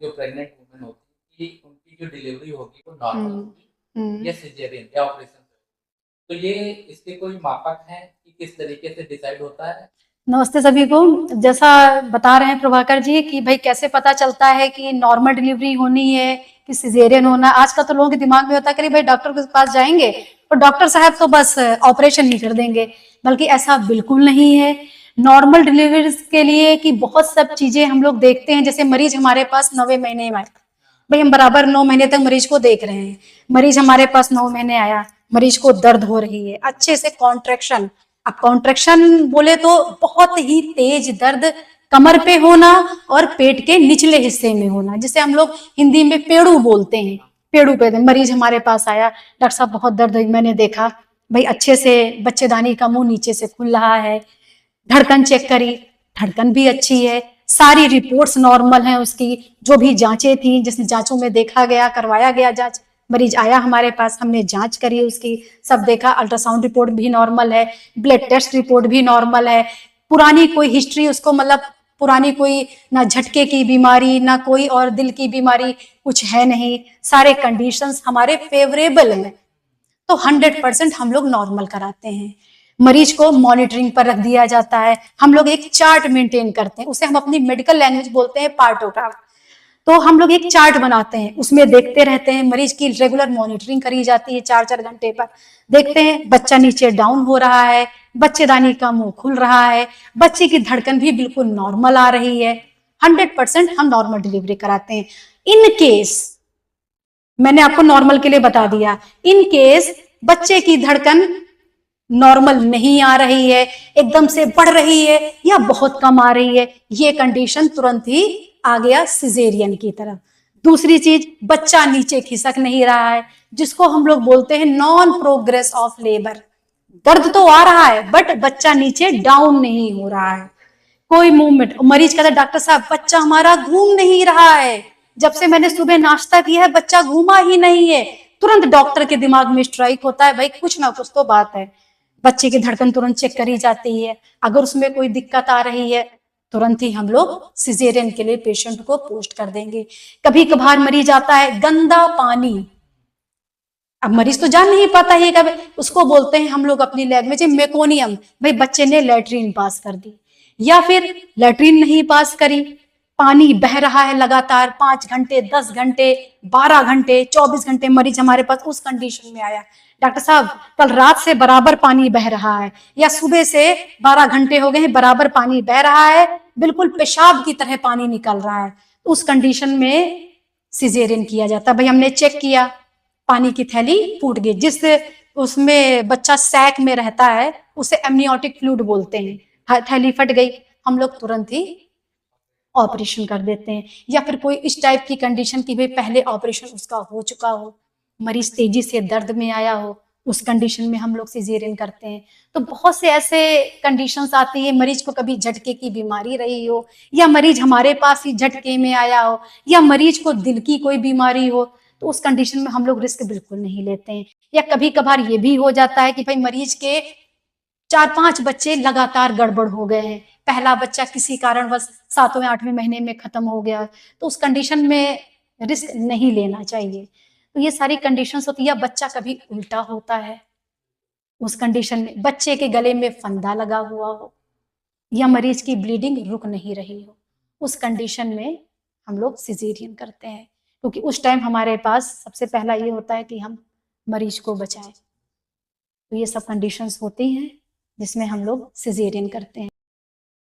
जो pregnant women होती है कि उनकी जो डिलीवरी होगी वो नॉर्मल हुँ, होगी या सिज़ेरियन या ऑपरेशन से? तो ये इसके कोई मापक हैं कि किस तरीके से डिसाइड होता है? नमस्ते सभी को। जैसा बता रहे हैं प्रभाकर जी कि भाई कैसे पता चलता है कि नॉर्मल डिलीवरी होनी है कि सिजेरियन होना। आजकल तो लोगों के दिमाग में होता है कि भाई डॉक्टर के पास जाएंगे और डॉक्टर साहब तो बस ऑपरेशन ही कर देंगे, बल्कि ऐसा बिल्कुल नहीं है। नॉर्मल डिलीवरी के लिए कि बहुत सब चीजें हम लोग देखते हैं। जैसे मरीज हमारे पास 9वें महीने में, भाई हम बराबर 9 महीने तक मरीज को देख रहे हैं। मरीज हमारे पास 9 महीने आया, मरीज को दर्द हो रही है, अच्छे से कॉन्ट्रेक्शन। अब कॉन्ट्रेक्शन बोले तो बहुत ही तेज दर्द कमर पे होना और पेट के निचले हिस्से में होना, जिसे हम लोग हिंदी में पेड़ू बोलते हैं। पेड़ू पे मरीज हमारे पास आया, डॉक्टर साहब बहुत दर्द है। मैंने देखा भाई अच्छे से बच्चेदानी का मुंह नीचे से खुल रहा है, धड़कन चेक करी, धड़कन भी अच्छी है, सारी रिपोर्ट्स नॉर्मल हैं उसकी। जो भी जांचें थी, जिस जांचों में देखा गया, करवाया गया जांच, मरीज आया हमारे पास, हमने जांच करी उसकी, सब देखा। अल्ट्रासाउंड रिपोर्ट भी नॉर्मल है, ब्लड टेस्ट रिपोर्ट भी नॉर्मल है। पुरानी कोई हिस्ट्री उसको, मतलब पुरानी कोई ना झटके की बीमारी, ना कोई और दिल की बीमारी, कुछ है नहीं। सारे कंडीशंस हमारे फेवरेबल हैं, तो 100% हम लोग नॉर्मल कराते हैं। मरीज को मॉनिटरिंग पर रख दिया जाता है। हम लोग एक चार्ट मेंटेन करते हैं, उसे हम अपनी मेडिकल लैंग्वेज बोलते हैं पार्टोग्राफ। तो हम लोग एक चार्ट बनाते हैं, उसमें देखते रहते हैं। मरीज की रेगुलर मॉनिटरिंग करी जाती है 4-4 घंटे पर। देखते हैं बच्चा नीचे डाउन हो रहा है, बच्चेदानी का मुंह खुल रहा है, बच्चे की धड़कन भी बिल्कुल नॉर्मल आ रही है। 100% हम नॉर्मल डिलीवरी कराते हैं। इन केस, मैंने आपको नॉर्मल के लिए बता दिया, इन केस बच्चे की धड़कन नॉर्मल नहीं आ रही है, एकदम से बढ़ रही है या बहुत कम आ रही है, ये कंडीशन तुरंत ही आ गया सिजेरियन की तरफ। दूसरी चीज, बच्चा नीचे खिसक नहीं रहा है, जिसको हम लोग बोलते हैं नॉन प्रोग्रेस ऑफ लेबर। दर्द तो आ रहा है बट बच्चा नीचे डाउन नहीं हो रहा है, कोई मूवमेंट। मरीज कहता है डॉक्टर साहब बच्चा हमारा घूम नहीं रहा है, जब से मैंने सुबह नाश्ता किया है बच्चा घूमा ही नहीं है। तुरंत डॉक्टर के दिमाग में स्ट्राइक होता है, भाई कुछ ना कुछ तो बात है। बच्चे की धड़कन तुरंत चेक करी जाती है। अगर उसमें कोई दिक्कत आ रही है, तुरंत ही हम लोग सिजेरियन के लिए पेशेंट को पोस्ट कर देंगे। कभी कभार मरीज आता है गंदा पानी, अब मरीज तो जान नहीं पाता है कब, उसको बोलते हैं हम लोग अपनी लैंग्वेज में मेकोनियम। भाई बच्चे ने लैट्रीन पास कर दी, या फिर लैट्रीन नहीं पास करी, पानी बह रहा है लगातार 5 घंटे, 10 घंटे, 12 घंटे, 24 घंटे, मरीज हमारे पास उस कंडीशन में आया, डॉक्टर साहब कल रात से बराबर पानी बह रहा है, या सुबह से 12 घंटे हो गए हैं बराबर पानी बह रहा है, बिल्कुल पेशाब की तरह पानी निकल रहा है। उस कंडीशन में सिजेरियन किया जाता है। भाई हमने चेक किया, पानी की थैली फूट गई, जिस उसमें बच्चा सैक में रहता है उसे एमनियोटिक फ्लूइड बोलते हैं, थैली फट गई, हम लोग तुरंत ही ऑपरेशन कर देते हैं। या फिर कोई इस टाइप की कंडीशन की भाई पहले ऑपरेशन उसका हो चुका हो, मरीज तेजी से दर्द में आया हो, उस कंडीशन में हम लोग सिजेरियन करते हैं। तो बहुत से ऐसे कंडीशंस आती है, मरीज को कभी झटके की बीमारी रही हो, या मरीज हमारे पास ही झटके में आया हो, या मरीज को दिल की कोई बीमारी हो, तो उस कंडीशन में हम लोग रिस्क बिल्कुल नहीं लेते हैं। या कभी कभार ये भी हो जाता है कि भाई मरीज के 4-5 बच्चे लगातार गड़बड़ हो गए हैं, पहला बच्चा किसी कारणवश 7वें 8वें महीने में खत्म हो गया, तो उस कंडीशन में रिस्क नहीं लेना चाहिए। तो ये सारी कंडीशंस होती है। या बच्चा कभी उल्टा होता है, उस कंडीशन में बच्चे के गले में फंदा लगा हुआ हो, या मरीज की ब्लीडिंग रुक नहीं रही हो, उस कंडीशन में हम लोग सिजेरियन करते हैं, क्योंकि उस टाइम हमारे पास सबसे पहला ये होता है कि हम मरीज को बचाएं। तो ये सब कंडीशंस होती हैं जिसमें हम लोग सिजेरियन करते हैं।